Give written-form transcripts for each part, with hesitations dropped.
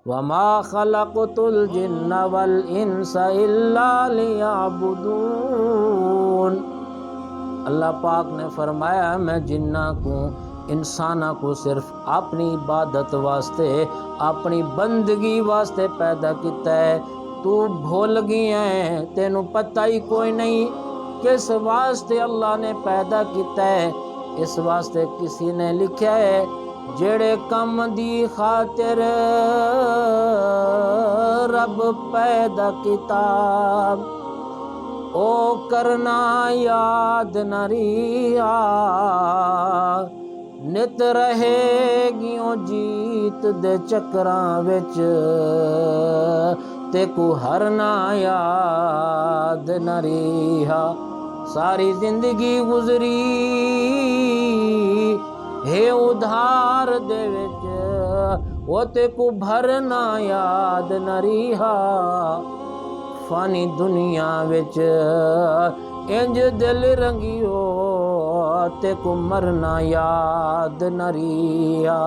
वमा खलक़तुल जिन्ना वल इंसा इल्ला लियअबुदून। अल्लाह पाक ने फरमाया मैं जिन्ना को इंसाना को सिर्फ अपनी इबादत वास्ते अपनी बंदगी वास्ते पैदा किया है। तू भूल गई है, तेनू पता ही कोई नहीं किस वास्ते अल्लाह ने पैदा किया है। इस वास्ते किसी ने लिखा है जेड़े कम दी खातिर रब पैदा किताब ओ करना याद न रिया। नित रहेगी जीत दे चक्रां विच ते को हरना याद न रिहा। सारी जिंदगी गुजरी हे उधार दे विच वो ते को भरना याद न रिहा। फानी दुनिया विच इंज दिल रंगियो ते को मरना याद न रिहा।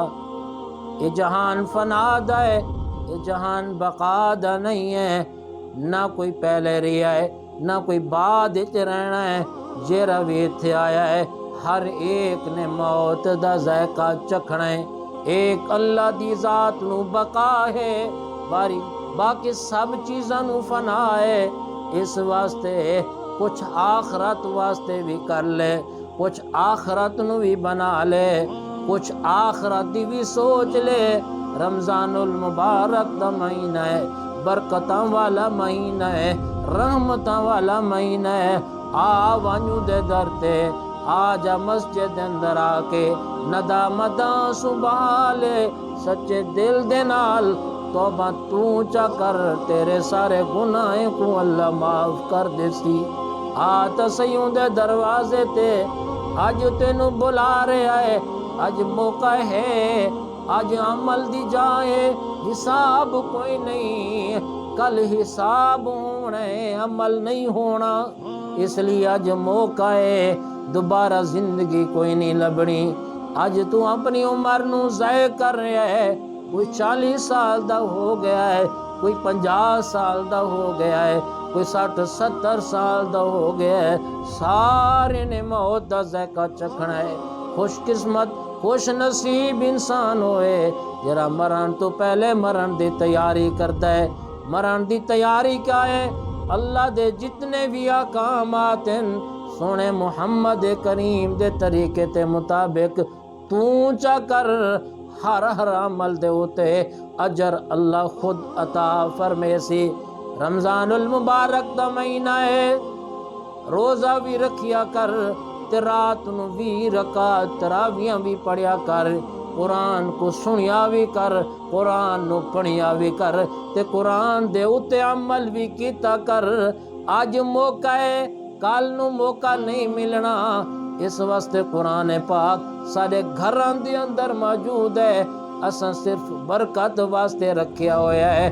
ये जहान फना दा है, ये जहान बका दा नहीं है। ना कोई पहले रिया है ना कोई बाद च रहना है। जेरा भी इत्थे आया है हर एक ने मौत दा जायका चखना है। एक अल्लाह दी जात नू बका है, बाकी सब चीज़ां नू फना है। इस वास्ते कुछ आखरत वास्ते भी कर ले, कुछ आखरत नू भी बना ले, कुछ आखरत दी भी सोच ले। रमजानुल मुबारक दा महीना है, बरकतां वाला महीना है, रहमतां वाला महीना है। आ वांजू दे दर ते आजा मस्जिद अंदर आके नदामदा सुभाले सच्चे दिल दे नाल तौबा तू चा कर। तेरे सारे गुनाहें को अल्लाह माफ कर देसी। आ तसयूं दे दरवाजे ते अज तेनू बुला रहा है। अज मौका है, अज अमल दी जाए। हिसाब कोई नहीं, कल हिसाब होना है, अमल नहीं होना। इसलिए अज मौका है, दोबारा जिंदगी कोई नहीं लभनी। अज तू अपनी उम्र नू ज़ाय कर रहा है। कोई 40 साल दा हो गया है, कोई 50 साल दा हो गया है, कोई 60-70 साल दा हो गया है। सारे ने मौत दा ज़ायका चखना है। खुशकिस्मत खुश नसीब इंसान होए जरा मरण तो पहले मरण दी तैयारी करता है। मरण दी तैयारी क्या है? अल्लाह दे जितने भी अहकामात हैं सोने मुहम्मद करीम दे तरीके ते मुताबिक तू चा कर। हर अमल दे उते अजर अल्लाह खुद अता फरमेसी। रमजानुल मुबारक दा महीना है, रोजा भी रखिया कर ते रात नू भी रकात तरावियां भी पढ़िया कर। कुरान को सुनिया भी कर, कुरान नू पढ़िया भी कर ते कुरान दे उते अमल भी कीता कर। अज मौका है, कल नू मौका नहीं मिलना। इस वास्ते कुरान पाक सारे घरां दे अंदर मौजूद है। असां सिर्फ बरकत वास्ते रखिया होया है।